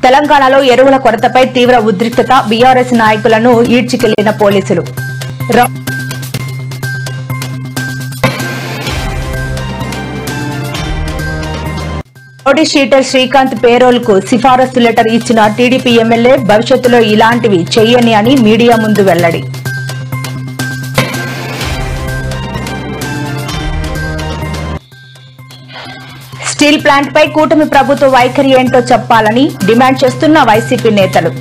తెలంగాణలో ఎరువుల కొరతపై తీవ్ర ఉద్రిక్తత, బీఆర్ఎస్ నాయకులను ఈడ్చికెళ్లిన పోలీసులు. రౌడీ షీటర్ శ్రీకాంత్ పేరోల్ కు సిఫారసు లెటర్ ఇచ్చిన టీడీపీ ఎమ్మెల్యే భవిష్యత్తులో ఇలాంటివి చేయని అని మీడియా ముందు వెల్లడి. స్టీల్ ప్లాంట్ పై కూటమి ప్రభుత్వ వైఖరి ఏంటో చెప్పాలని డిమాండ్ చేస్తున్న వైసీపీ నేతలు.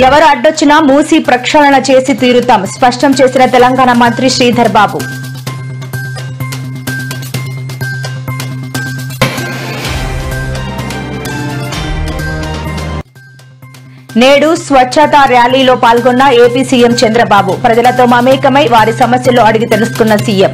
ఎవరు అడ్డొచ్చినా మూసి ప్రక్షాళన చేసి తీరుతాం స్పష్టం చేసిన తెలంగాణ మంత్రి శ్రీధర్ బాబు. నేడు స్వచ్ఛతా ర్యాలీలో పాల్గొన్న ఏపీ సీఎం చంద్రబాబు. ప్రజలతో మమేకమై వారి సమస్యలు అడిగి తెలుసుకున్న సీఎం.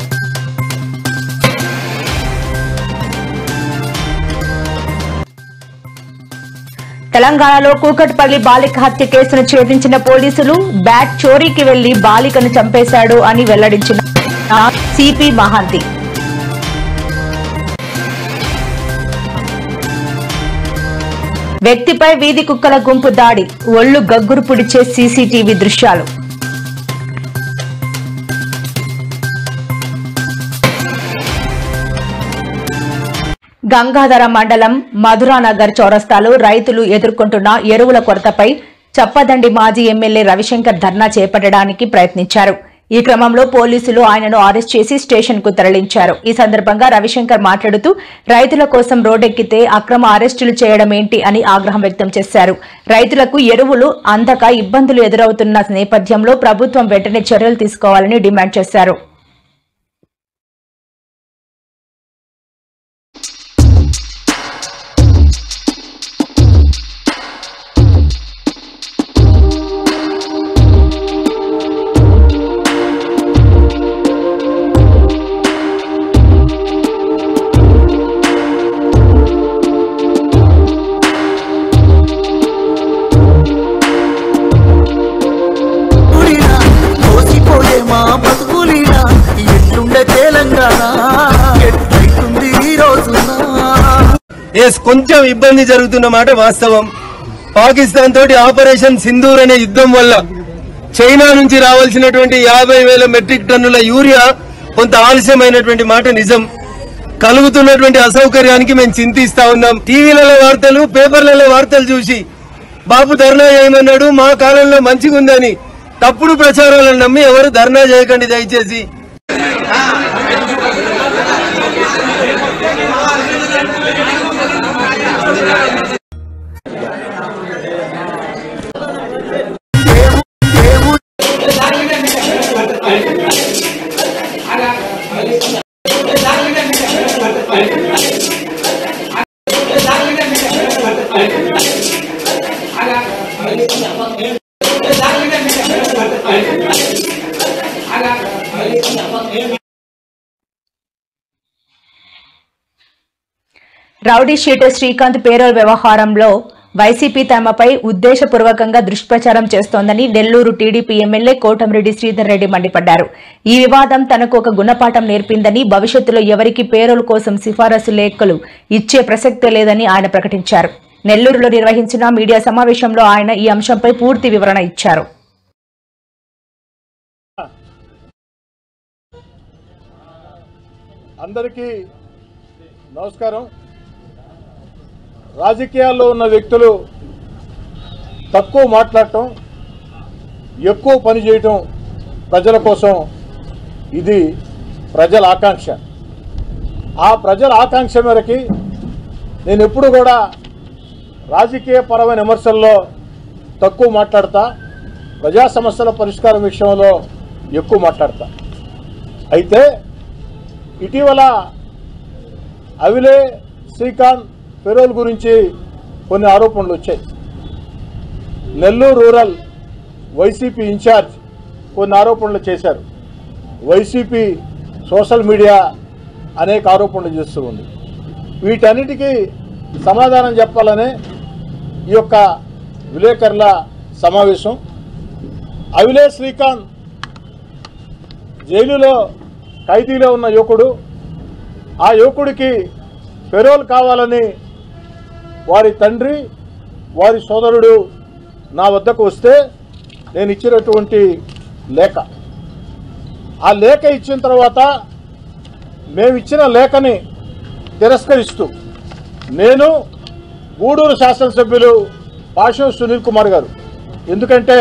తెలంగాణలో కూకట్పల్లి బాలిక హత్య కేసును ఛేదించిన పోలీసులు. బ్యాగ్ చోరీకి వెళ్లి బాలికను చంపేశాడు అని వెల్లడించిన సిపి మహాంతి. వ్యక్తిపై వీధి కుక్కల గుంపు దాడి, ఒళ్లు గగ్గురు పుడిచే సీసీటీవీ దృశ్యాలు. గంగాధర మండలం మధురానగర్ చౌరస్తాలో రైతులు ఎదుర్కొంటున్న ఎరువుల కొరతపై చప్పదండి మాజీ ఎమ్మెల్యే రవిశంకర్ ధర్నా చేపట్టడానికి ప్రయత్నించారు. ఈ క్రమంలో పోలీసులు ఆయనను అరెస్ట్ చేసి స్టేషన్ కు తరలించారు. ఈ సందర్భంగా రవిశంకర్ మాట్లాడుతూ రైతుల కోసం రోడ్డెక్కితే అక్రమ అరెస్టులు చేయడం ఏంటి అని ఆగ్రహం వ్యక్తం చేశారు. రైతులకు ఎరువులు అందక ఇబ్బందులు ఎదురవుతున్న నేపథ్యంలో ప్రభుత్వం వెంటనే చర్యలు తీసుకోవాలని డిమాండ్ చేశారు. కొంచెం ఇబ్బంది జరుగుతున్న మాట వాస్తవం. పాకిస్తాన్ తోటి ఆపరేషన్ సింధూర్ అనే యుద్ధం వల్ల చైనా నుంచి రావాల్సినటువంటి 50,000 మెట్రిక్ టన్నుల యూరియా కొంత ఆలస్యమైనటువంటి మాట నిజం. కలుగుతున్నటువంటి అసౌకర్యానికి మేము చింతిస్తా ఉన్నాం. టీవీలలో వార్తలు, పేపర్లలో వార్తలు చూసి బాబు ధర్నా చేయమన్నాడు, మా కాలంలో మంచిగుందని తప్పుడు ప్రచారాలను నమ్మి ఎవరు ధర్నా చేయకండి దయచేసి. రౌడీ షీటర్ శ్రీకాంత్ పేరోల్ వ్యవహారంలో వైసీపీ తమపై ఉద్దేశపూర్వకంగా దుష్ప్రచారం చేస్తోందని నెల్లూరు టీడీపీ ఎమ్మెల్యే కోటమిరెడ్డి శ్రీధర్ రెడ్డి మండిపడ్డారు. ఈ వివాదం తనకు ఒక గుణపాఠం నేర్పిందని, భవిష్యత్తులో ఎవరికి పేరోల్ కోసం సిఫారసు లేఖలు ఇచ్చే ప్రసక్తే లేదని ఆయన ప్రకటించారు. నెల్లూరులో నిర్వహించిన మీడియా సమావేశంలో ఆయన ఈ అంశంపై పూర్తి వివరణ ఇచ్చారు. అందరికీ నమస్కారం. రాజకీయాల్లో ఉన్న వ్యక్తులు తక్కువ మాట్లాడటం, ఎక్కువ పని చేయటం ప్రజల కోసం, ఇది ప్రజల ఆకాంక్ష. ఆ ప్రజల ఆకాంక్ష మేరకి నేను ఎప్పుడు కూడా రాజకీయ పరమైన విమర్శల్లో తక్కువ మాట్లాడతా, ప్రజా సమస్యల పరిష్కారం విషయంలో ఎక్కువ మాట్లాడతా. అయితే ఇటీవల అవిలే శ్రీకాంత్ పేరోల్ గురించి కొన్ని ఆరోపణలు వచ్చాయి. నెల్లూరు రూరల్ వైసీపీ ఇన్ఛార్జ్ కొన్ని ఆరోపణలు చేశారు. వైసీపీ సోషల్ మీడియా అనేక ఆరోపణలు చేస్తూ ఉంది. వీటన్నిటికీ సమాధానం చెప్పాలనే ఈ యొక్క విలేకరుల సమావేశం. అవిలే శ్రీకాంత్ జైలులో ఖైదీలో ఉన్న యువకుడు, ఆ యువకుడికి పెరోల్ కావాలని వారి తండ్రి, వారి సోదరుడు నా వద్దకు వస్తే నేను ఇచ్చినటువంటి లేఖ, ఆ లేఖ ఇచ్చిన తర్వాత మేమిచ్చిన లేఖని తిరస్కరిస్తూ నేను గూడూరు శాసనసభ్యులు పాషం సునీల్ కుమార్ గారు, ఎందుకంటే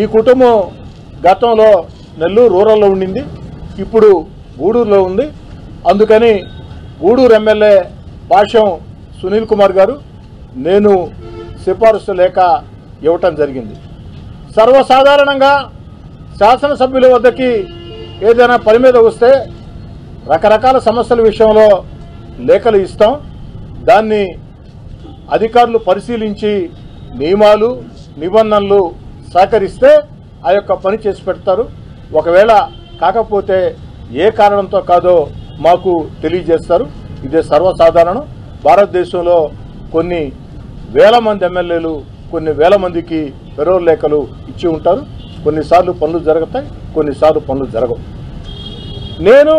ఈ కుటుంబం గతంలో నెల్లూరు రూరల్లో ఉండింది, ఇప్పుడు గూడూరులో ఉంది, అందుకని గూడూరు ఎమ్మెల్యే పాషం సునీల్ కుమార్ గారు నేను సిఫారసు లేఖ ఇవ్వటం జరిగింది. సర్వసాధారణంగా శాసనసభ్యుల వద్దకి ఏదైనా పని మీద వస్తే రకరకాల సమస్యల విషయంలో లేఖలు ఇస్తాం, దాన్ని అధికారులు పరిశీలించి నియమాలు నిబంధనలు సహకరిస్తే ఆ యొక్క పని చేసి పెడతారు. ఒకవేళ కాకపోతే ఏ కారణంతో కాదో మాకు తెలియజేస్తారు. ఇదే సర్వసాధారణం. భారతదేశంలో కొన్ని వేల మంది ఎమ్మెల్యేలు కొన్ని వేల మందికి పెరోల్ లేఖలు ఇచ్చి ఉంటారు. కొన్నిసార్లు పనులు జరుగుతాయి, కొన్నిసార్లు పనులు జరగవు. నేను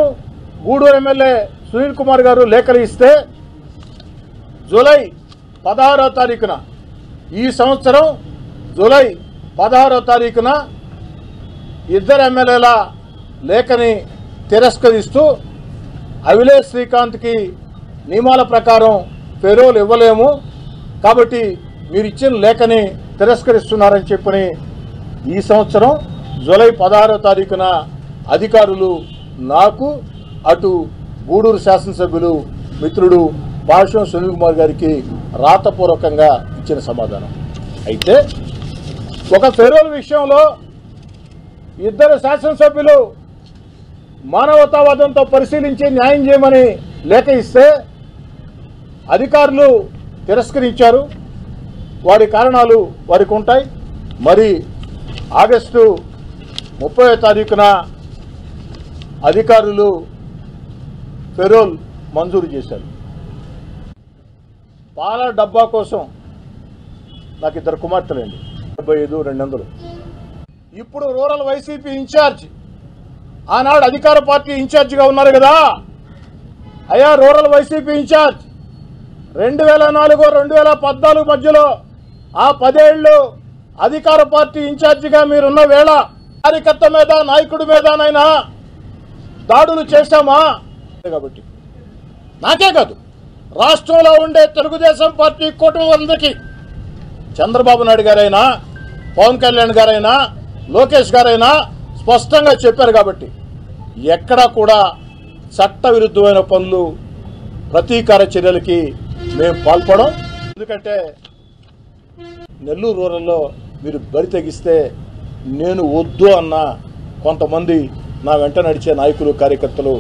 గూడూరు ఎమ్మెల్యే సునీల్ కుమార్ గారు లేఖలు ఇస్తే జూలై 16వ తారీఖున, ఈ సంవత్సరం జూలై 16వ తారీఖున ఇద్దరు ఎమ్మెల్యేల లేఖని తిరస్కరిస్తూ అవిలేష్ శ్రీకాంత్కి నియమాల ప్రకారం పెరోల్ ఇవ్వలేము కాబట్టి మీరు ఇచ్చిన లేఖని తిరస్కరిస్తున్నారని చెప్పని ఈ సంవత్సరం జూలై 16వ తారీఖున అధికారులు నాకు, అటు గూడూరు శాసనసభ్యులు మిత్రుడు పాషం సునీల్ కుమార్ గారికి రాతపూర్వకంగా ఇచ్చిన సమాధానం. అయితే ఒక పెరోల్ విషయంలో ఇద్దరు శాసనసభ్యులు మానవతావాదంతో పరిశీలించి న్యాయం చేయమని లేఖ ఇస్తే అధికారులు తిరస్కరించారు. వారి కారణాలు వారికి ఉంటాయి. మరి ఆగస్టు 30వ తారీఖున అధికారులు పెరోల్ మంజూరు చేశారు. పాల డబ్బా కోసం నాకు ఇద్దరు కుమార్తెలండి, 75,200. ఇప్పుడు రూరల్ వైసీపీ ఇన్ఛార్జ్, ఆనాడు అధికార పార్టీ ఇన్ఛార్జిగా ఉన్నారు కదా అయ్యా, రూరల్ వైసీపీ ఇన్ఛార్జ్ 2004-2014 మధ్యలో ఆ 10 ఏళ్లు అధికార పార్టీ ఇన్ఛార్జిగా మీరున్న వేళ కార్యకర్త మీద, నాయకుడి మీదనైనా దాడులు చేశామా? కాబట్టి నాకే కాదు, రాష్ట్రంలో ఉండే తెలుగుదేశం పార్టీ కుటుంబానికి చంద్రబాబు నాయుడు గారైనా, పవన్ కళ్యాణ్ గారైనా, లోకేష్ గారైనా స్పష్టంగా చెప్పారు. కాబట్టి ఎక్కడా కూడా చట్ట విరుద్ధమైన పనులు, ప్రతీకార చర్యలకి మేము పాల్పడం. ఎందుకంటే నెల్లూరు రూరల్లో మీరు బరి తెగిస్తే నేను వద్దు అన్న కొంతమంది నా వెంట నడిచే నాయకులు, కార్యకర్తలు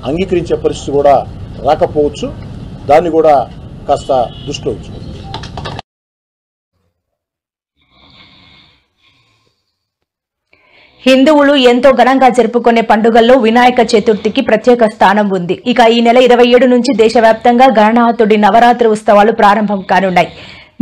అంగీకరించే పరిస్థితి కూడా రాకపోవచ్చు. దాన్ని కూడా కాస్త దృష్టిలో ఉంచుకోండి. హిందువులు ఎంతో ఘనంగా జరుపుకునే పండుగల్లో వినాయక చతుర్థికి ప్రత్యేక స్థానం ఉంది. ఇక ఈ నెల 27 నుంచి దేశవ్యాప్తంగా గణనాథుడి నవరాత్రి ఉత్సవాలు ప్రారంభం కానున్నాయి.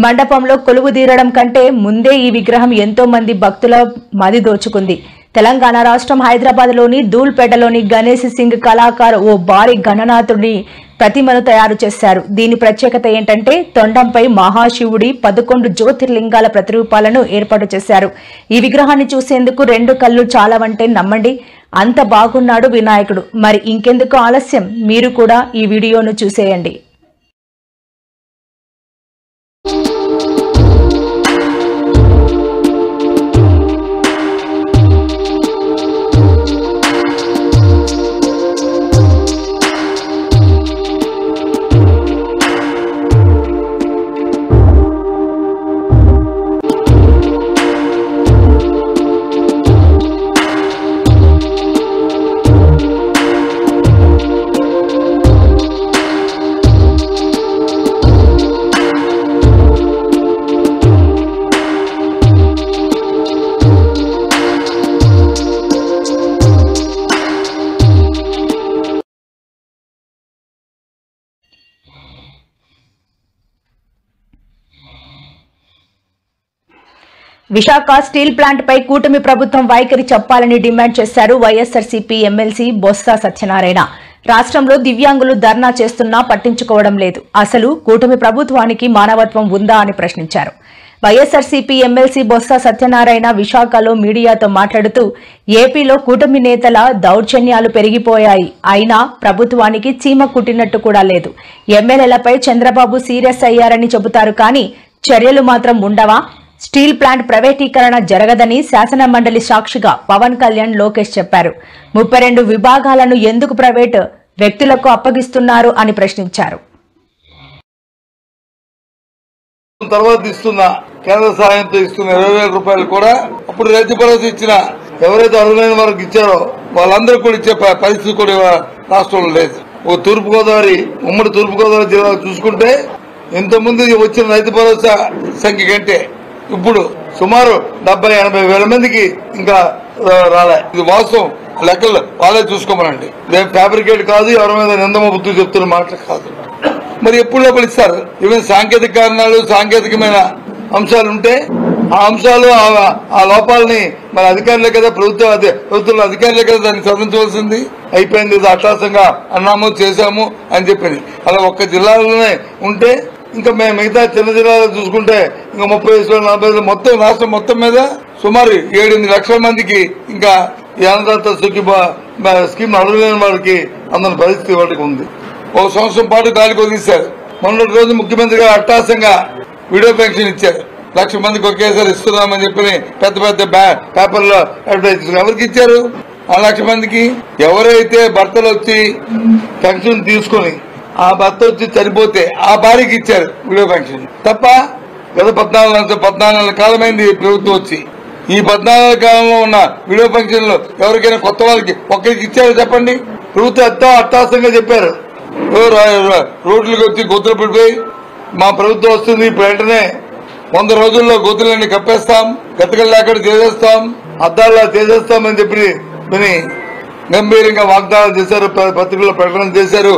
మండపంలో కొలువు తీరడం కంటే ముందే ఈ విగ్రహం ఎంతో మంది భక్తుల మది దోచుకుంది. తెలంగాణ రాష్ట్రం హైదరాబాద్లోని ధూల్పేటలోని గణేష్ సింగ్ కళాకారు ఓ భారీ గణనాథుడిని ప్రతిమను తయారు చేశారు. దీని ప్రత్యేకత ఏంటంటే తొండంపై మహాశివుడి 11 జ్యోతిర్లింగాల ప్రతిరూపాలను ఏర్పాటు చేశారు. ఈ విగ్రహాన్ని చూసేందుకు 2 కళ్ళు చాలవంటే నమ్మండి, అంత బాగున్నాడు వినాయకుడు. మరి ఇంకెందుకు ఆలస్యం, మీరు కూడా ఈ వీడియోను చూసేయండి. విశాఖ స్టీల్ ప్లాంట్ పై కూటమి ప్రభుత్వం వైఖరి చెప్పాలని డిమాండ్ చేశారు వైఎస్ఆర్సీపీ ఎమ్మెల్సీ బొత్స సత్యనారాయణ. రాష్ట్రంలో దివ్యాంగులు ధర్నా చేస్తున్నా పట్టించుకోవడం లేదు. అసలు కూటమి ప్రభుత్వానికి మానవత్వం ఉందా అని ప్రశ్నించారు. వైఎస్ఆర్సీపీ ఎమ్మెల్సీ బొత్స సత్యనారాయణ విశాఖలో మీడియాతో మాట్లాడుతూ ఏపీలో కూటమి నేతల దౌర్జన్యాలు పెరిగిపోయాయి. అయినా ప్రభుత్వానికి చీమ కుట్టినట్టు కూడా లేదు. ఎమ్మెల్యేలపై చంద్రబాబు సీరియస్ అయ్యారని చెబుతారు కానీ చర్యలు మాత్రం ఉండవా? స్టీల్ ప్లాంట్ ప్రైవేటీకరణ జరగదని శాసన మండలి సాక్షిగా పవన్ కళ్యాణ్, లోకేష్ చెప్పారు. 32 విభాగాలను ఎందుకు ప్రైవేట్ వ్యక్తులకు అప్పగిస్తున్నారు అని ప్రశ్నించారు. తర్వాత ఇస్తున్న కేంద్ర సాయంతో ఇస్తున్న 20,000 రూపాయలు కూడా అప్పుడు రైతు భరోసా ఇచ్చిన ఎవరైతే అర్హులైన వారికి ఇచ్చారో వాళ్ళందరూ కూడా ఇచ్చే పరిస్థితి కూడా రాష్ట్రంలో లేదు. ఓ తూర్పుగోదావరి, ఉమ్మడి తూర్పుగోదావరి జిల్లా చూసుకుంటే ఇంతకుముందు వచ్చిన రైతు భరోసా సంఖ్య కంటే ఇప్పుడు సుమారు 70-80 వేల మందికి ఇంకా రాలే. ఇది వాస్తవం, లెక్కలు వాళ్ళే చూసుకోమనండి. ఇదేం ఫ్యాబ్రికేట్ కాదు, ఎవరి మీద నిందమ బుద్ధి చెప్తున్న మాటలు కాదు. మరి ఎప్పుడు లోపల ఇస్తారు? ఈవెన్ సాంకేతిక కారణాలు, సాంకేతికమైన అంశాలు ఉంటే ఆ అంశాలు, ఆ లోపాలని మన అధికారులే కదా, ప్రభుత్వంలో అధికారులే కదా దాన్ని సవరించవలసింది. అయిపోయింది, ఇది అట్టాసంగా అన్నాము, చేశాము అని చెప్పింది. అలా ఒక్క జిల్లాలోనే ఉంటే ఇంకా మేము మిగతా చిన్న జిల్లాలో చూసుకుంటే ఇంకా 30-40 మొత్తం రాష్ట్రం మొత్తం మీద సుమారు 7-8 లక్షల మందికి ఇంకా ఈ అన్నదాత స్కీమ్ అర్హులైన వారికి అందరి పరిస్థితి వాటికి ఉంది. ఒక సంవత్సరం పాటు గాలికి వదిలేశారు. మొన్నటి రోజు ముఖ్యమంత్రి గారు అట్టాసంగా వీడియో పెన్షన్ ఇచ్చారు. 1,00,000 మందికి ఒకేసారి ఇస్తున్నామని చెప్పి పెద్ద పెద్ద పేపర్లో అడ్వర్టైజ్ చేశారు. ఎవరికి ఇచ్చారు? 1,00,000 మందికి. ఎవరైతే భర్తలు వచ్చి పెన్షన్ తీసుకుని ఆ భర్త వచ్చి చనిపోతే ఆ భార్యకి ఇచ్చారు వీడియో పెన్షన్ తప్ప. గత 14 కాలమైంది ప్రభుత్వం వచ్చి. ఈ 14 కాలంలో ఉన్న వీడియో పెన్షన్లు ఎవరికైనా కొత్త వాళ్ళకి ఒక్కరికి ఇచ్చారో చెప్పండి? ప్రభుత్వం అట్టాసంగా చెప్పారు. రోడ్లకు వచ్చి గొంతులు పడిపోయి మా ప్రభుత్వం వస్తుంది, ఇప్పుడు వెంటనే 100 రోజుల్లో గొంతులన్నీ కప్పేస్తాం, గతకలు లేకుండా చేసేస్తాం, అద్దాల్లా చేసేస్తామని చెప్పి విని గంభీరంగా వాగ్దానాలు చేశారు, పత్రికల్లో ప్రకటన చేశారు.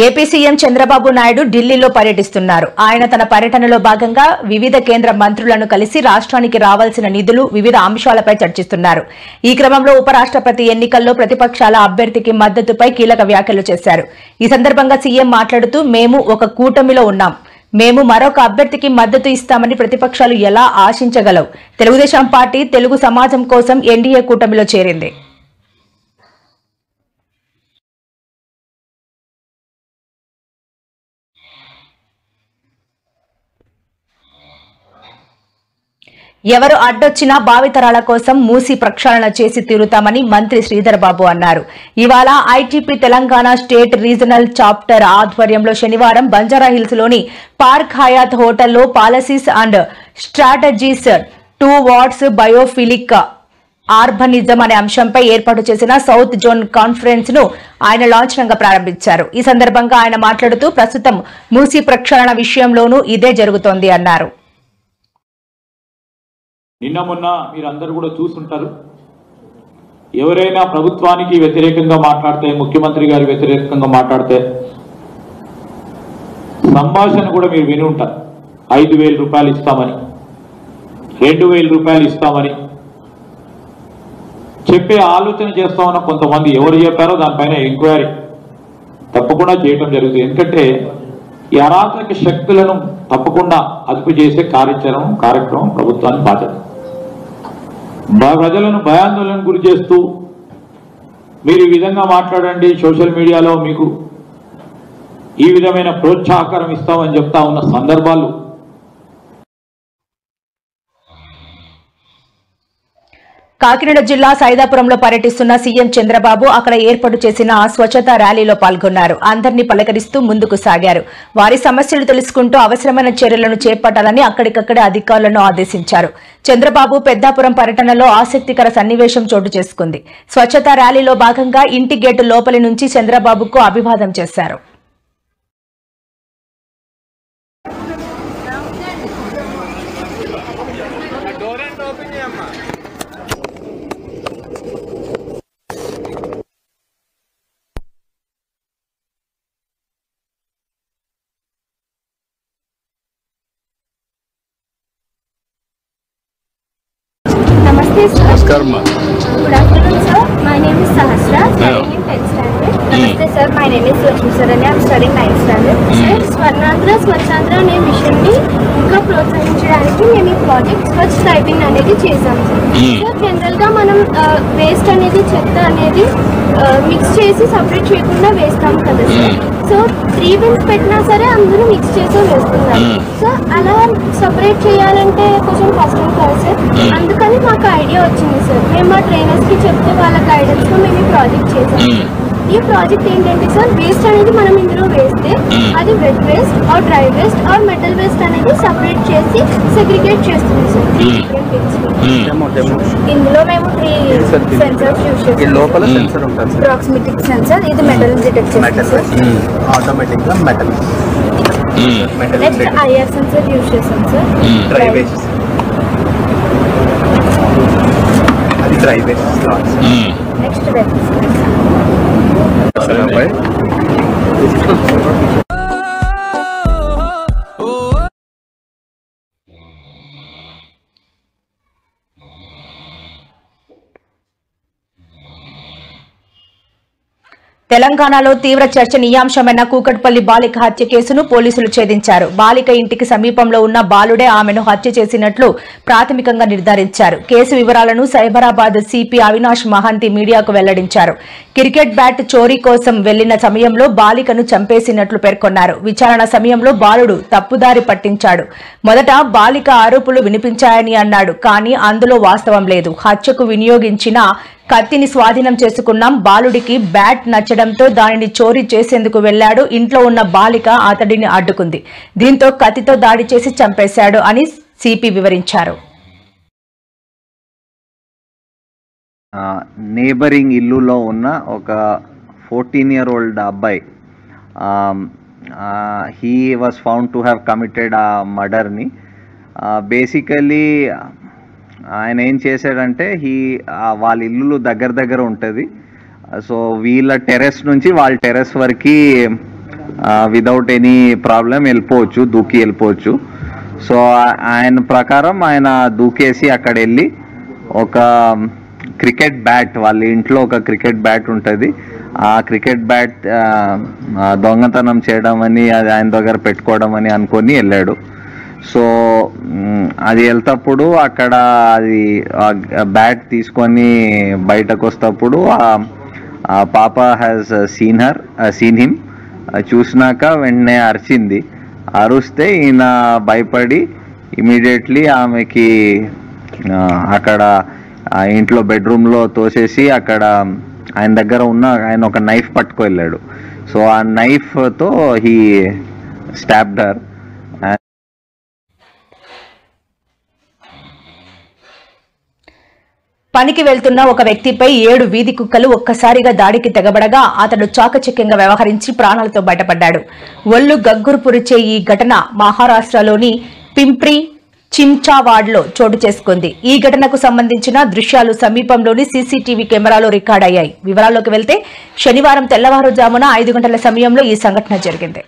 ఏపీ సీఎం చంద్రబాబు నాయుడు ఢిల్లీలో పర్యటిస్తున్నారు. ఆయన తన పర్యటనలో భాగంగా వివిధ కేంద్ర మంత్రులను కలిసి రాష్ట్రానికి రావాల్సిన నిధులు, వివిధ అంశాలపై చర్చిస్తున్నారు. ఈ క్రమంలో ఉపరాష్ట్రపతి ఎన్నికల్లో ప్రతిపక్షాల అభ్యర్థికి మద్దతుపై కీలక వ్యాఖ్యలు చేశారు. ఈ సందర్భంగా సీఎం మాట్లాడుతూ మేము ఒక కూటమిలో ఉన్నాం, మేము మరొక అభ్యర్థికి మద్దతు ఇస్తామని ప్రతిపక్షాలు ఎలా ఆశించగలవు? తెలుగుదేశం పార్టీ తెలుగు సమాజం కోసం ఎన్డీఏ కూటమిలో చేరింది. ఎవరు అడ్డొచ్చినా భావితరాల కోసం మూసి ప్రక్షాళన చేసి తీరుతామని మంత్రి శ్రీధర్ బాబు అన్నారు. ఇవాళ ITP Telangana state regional chapter ఆధ్వర్యంలో శనివారం బంజారాహిల్స్ లోని పార్క్ హయాత్ హోటల్లో policies and strategies towards biophilic urbanism అనే అంశంపై ఏర్పాటు చేసిన సౌత్ జోన్ కాన్ఫరెన్స్ ను ఆయన లాంఛనంగా ప్రారంభించారు. ఈ సందర్భంగా ఆయన మాట్లాడుతూ ప్రస్తుతం మూసి ప్రక్షాళన విషయంలోనూ ఇదే జరుగుతోంది అన్నారు. నిన్న మొన్న మీరందరూ కూడా చూస్తుంటారు, ఎవరైనా ప్రభుత్వానికి వ్యతిరేకంగా మాట్లాడితే, ముఖ్యమంత్రి గారి వ్యతిరేకంగా మాట్లాడితే సంభాషణ కూడా మీరు విని ఉంటారు. 5,000 రూపాయలు ఇస్తామని, 2,000 రూపాయలు ఇస్తామని చెప్పే ఆలోచన చేస్తామన్న కొంతమంది ఎవరు చెప్పారో దానిపైన ఎంక్వైరీ తప్పకుండా చేయడం జరుగుతుంది. ఎందుకంటే ఈ అరాచక శక్తులను తప్పకుండా అదుపు చేసే కార్యక్రమం ప్రభుత్వానికి బాధ్యత. ప్రజలను భయాందోళనకు గురి చేస్తూ మీరు ఈ విధంగా మాట్లాడండి, సోషల్ మీడియాలో మీకు ఈ విధమైన ప్రోత్సాహకరం ఇస్తామని చెప్తా ఉన్న సందర్భాలు కాకినాడ జిల్లా సైదాపురంలో పర్యటిస్తున్న సీఎం చంద్రబాబు అక్కడ ఏర్పాటు చేసిన స్వచ్ఛతా ర్యాలీలో పాల్గొన్నారు. అందరినీ పలకరిస్తూ ముందుకు సాగారు. వారి సమస్యలు తెలుసుకుంటూ అవసరమైన చర్యలను చేపట్టాలని అక్కడికక్కడే అధికారులను ఆదేశించారు. చంద్రబాబు పెద్దాపురం పర్యటనలో ఆసక్తికర సన్నివేశం చోటు చేసుకుంది. స్వచ్ఛతా ర్యాలీలో భాగంగా ఇంటి గేటు లోపలి నుంచి చంద్రబాబుకు అభివాదం చేశారు. Namaste sir. Namaskaram. Good afternoon sir. My name is Sahasra, studying in 10th standard. Namaste sir. My name is Lakshmi Saranya. I'm studying 9th standard. Sir, Swarnandhra Swachhandhra అనే మిషన్ని ఇంకా ప్రోత్సహించడానికి మేము ఈ ప్రాజెక్ట్ స్వచ్ఛ టైపింగ్ అనేది చేసాం సార్. జనరల్గా మనం వేస్ట్ అనేది చెత్త అనేది మిక్స్ చేసి సపరేట్ చేయకుండా వేస్తాం కదా సార్. సో 3 బిన్స్ పెట్టినా సరే అందరూ మిక్స్ చేసి వేస్తున్నారు. సో అలా సపరేట్ చేయాలంటే కొంచెం కష్టం కదా సార్. అందుకని మాకు ఐడియా వచ్చింది సార్. మేము మా ట్రైనర్స్కి చెప్తే వాళ్ళ గైడెన్స్లో మేము ఈ ప్రాజెక్ట్ చేసాం. ఈ ప్రాజెక్ట్ ఏంటంటే సార్, వేస్ట్ అనేది మనం ఇందులో వేస్తే అది wet waste or dry waste or metal waste అనేది సపరేట్ చేసి సెగ్రిగేట్ చేస్తుంది సార్. 3 different bins. ఇందులో మేము 3 సెన్సర్స్ యూజ్ చేస్తాం. లోపల సెన్సర్ ఉంటుంది. ప్రాక్సిమిటీ సెన్సర్, ఇది మెటల్ డిటెక్ట్ చేస్తుంది సార్. ఆటోమేటిక్ గా metal. Next IR sensor use చేస్తాం సార్. Dry waste. అది డ్రై వేస్ట్. Next wet. తెలంగాణలో తీవ్ర చర్చనీయాంశమైన కూకట్పల్లి బాలిక హత్య కేసును పోలీసులు ఛేదించారు. బాలిక ఇంటికి సమీపంలో ఉన్న బాలుడే ఆమెను హత్య చేసినట్లు ప్రాథమికంగా నిర్ధారించారు. కేసు వివరాలను సైబరాబాద్ సిపి అవినాష్ మహంతి మీడియాకు వెల్లడించారు. క్రికెట్ బ్యాట్ చోరీ కోసం వెళ్లిన సమయంలో బాలికను చంపేసినట్లు పేర్కొన్నారు. విచారణ సమయంలో బాలుడు తప్పుదారి పట్టించాడు. మొదట బాలిక ఆరోపులు వినిపించాయని అన్నాడు, కానీ అందులో వాస్తవం లేదు. హత్యకు వినియోగించిన కత్తిని స్వాధీనం చేసుకున్నాం. బాలుడికి బ్యాట్ నచ్చడంతో దానిని చోరీ చేసేందుకు వెళ్లాడు. ఇంట్లో ఉన్న బాలిక అతడిని అడ్డుకుంది. దీంతో కత్తితో దాడి చేసి చంపేశాడు అని సిపి వివరించారు. నేబరింగ్ ఇల్లులో ఉన్న ఒక 14-year-old అబ్బాయి, he was found to have committed ఆ మర్డర్ని. బేసికలీ ఆయన ఏం చేశాడంటే, వాళ్ళ ఇల్లు దగ్గర ఉంటుంది. సో వీళ్ళ టెర్రస్ నుంచి వాళ్ళ టెర్రస్ వరకు వితౌట్ ఎనీ ప్రాబ్లం వెళ్ళిపోవచ్చు, దూకి వెళ్ళిపోవచ్చు. సో ఆయన ప్రకారం ఆయన దూకేసి అక్కడ వెళ్ళి ఒక క్రికెట్ బ్యాట్, వాళ్ళ ఇంట్లో ఒక క్రికెట్ బ్యాట్ ఉంటుంది, ఆ క్రికెట్ బ్యాట్ దొంగతనం చేయడం అని, అది ఆయన దగ్గర పెట్టుకోవడం అని అనుకొని వెళ్ళాడు. సో అది వెళ్తప్పుడు అక్కడ అది బ్యాట్ తీసుకొని బయటకు వస్తప్పుడు ఆ పాప హ్యాస్ సీన్ హిమ్. చూసినాక వెంటనే అరిచింది. అరుస్తే ఈయన భయపడి ఇమీడియట్లీ ఆమెకి అక్కడ ఇంట్లో బెడ్రూమ్లో తోసేసి అక్కడ ఆయన ఒక నైఫ్ పట్టుకు వెళ్ళాడు. సో ఆ నైఫ్తో హీ స్టాబ్డ్ హర్. పనికి వెళ్తున్న ఒక వ్యక్తిపై 7 వీధి కుక్కలు ఒక్కసారిగా దాడికి తెగబడగా అతడు చాకచక్యంగా వ్యవహరించి ప్రాణాలతో బయటపడ్డాడు. ఒళ్ళు గగ్గురు పురిచే ఈ ఘటన మహారాష్ట్రలోని పింప్రి చించావాడ్లో చోటు చేసుకుంది. ఈ ఘటనకు సంబంధించిన దృశ్యాలు సమీపంలోని సీసీటీవీ కెమెరాలో రికార్డ్ అయ్యాయి. వివరాల్లోకి వెళ్తే శనివారం తెల్లవారుజామున 5 గంటల సమయంలో ఈ సంఘటన జరిగింది.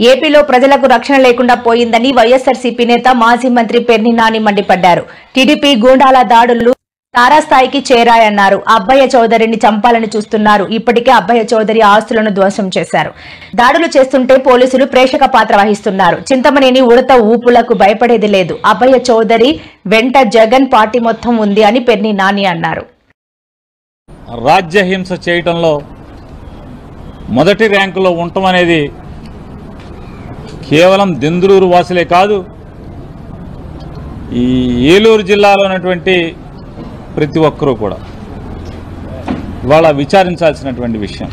ఏపీలో ప్రజలకు రక్షణ లేకుండా పోయిందని వైఎస్ఆర్సీపీ నేత మాజీ మంత్రి పెర్ని నాని మండిపడ్డారు. టీడీపీ గూండాల దాడులు తారాస్థాయికి చేరాయన్నారు. అబ్బయ్య చౌదరిని చంపాలని చూస్తున్నారు. ఇప్పటికే అబ్బయ్య చౌదరి ఆస్తులను ధ్వంసం చేశారు. దాడులు చేస్తుంటే పోలీసులు ప్రేక్షక పాత్ర వహిస్తున్నారు. చింతమనేని ఉడత ఊపులకు భయపడేది లేదు. అబ్బయ్య చౌదరి వెంట జగన్ పార్టీ మొత్తం ఉంది అని పెర్ని నాని అన్నారు. రాజ్యహింస చేయటంలో మొదటి ర్యాంకులో ఉండటం అనేది కేవలం దెందులూరు వాసులే కాదు, ఈ ఏలూరు జిల్లాలో ఉన్నటువంటి ప్రతి ఒక్కరూ కూడా ఇవాళ విచారించాల్సినటువంటి విషయం.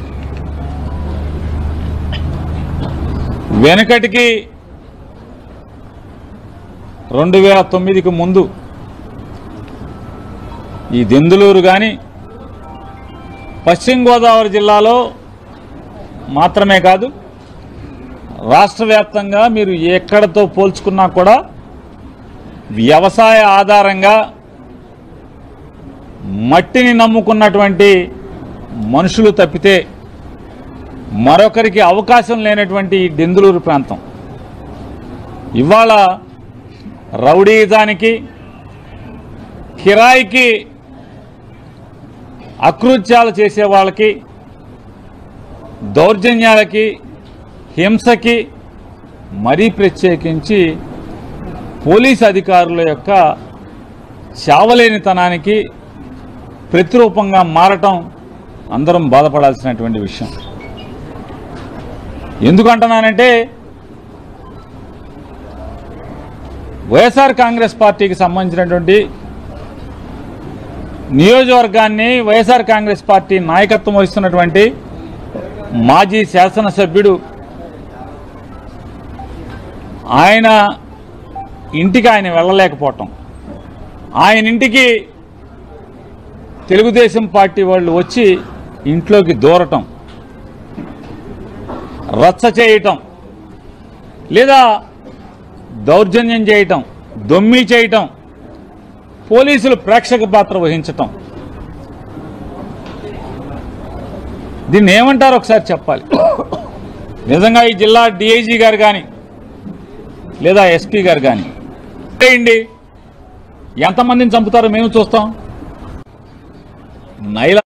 వెనకటికి 2009కి ముందు ఈ దెందులూరు కానీ పశ్చిమ గోదావరి జిల్లాలో మాత్రమే కాదు, రాష్ట్ర వ్యాప్తంగా మీరు ఎక్కడతో పోల్చుకున్నా కూడా వ్యవసాయ ఆధారంగా మట్టిని నమ్ముకున్నటువంటి మనుషులు తప్పితే మరొకరికి అవకాశం లేనటువంటి ఈ దెందులూరు ప్రాంతం ఇవాళ రౌడీజానికి, కిరాయికి అకృత్యాలు చేసే వాళ్ళకి, దౌర్జన్యాలకి, హింసకి, మరీ ప్రత్యేకించి పోలీసు అధికారుల యొక్క చావలేనితనానికి ప్రతిరూపంగా మారటం అందరం బాధపడాల్సినటువంటి విషయం. ఎందుకంటున్నానంటే వైఎస్ఆర్ కాంగ్రెస్ పార్టీకి సంబంధించినటువంటి నియోజకవర్గాన్ని వైఎస్ఆర్ కాంగ్రెస్ పార్టీ నాయకత్వం వహిస్తున్నటువంటి మాజీ శాసనసభ్యుడు ఆయన ఇంటికి ఆయన వెళ్ళలేకపోవటం, ఆయన ఇంటికి తెలుగుదేశం పార్టీ వాళ్ళు వచ్చి ఇంట్లోకి దూరటం, రచ్చ చేయటం, లేదా దౌర్జన్యం చేయటం, దొమ్మి చేయటం, పోలీసులు ప్రేక్షక పాత్ర వహించటం, దీన్ని ఏమంటారో ఒకసారి చెప్పాలి. నిజంగా ఈ జిల్లా డిఐజీ గారు కానీ లేదా ఎస్పీ గారు కానీ ఎంతమందిని చంపుతారో మేము చూస్తాం. నైలా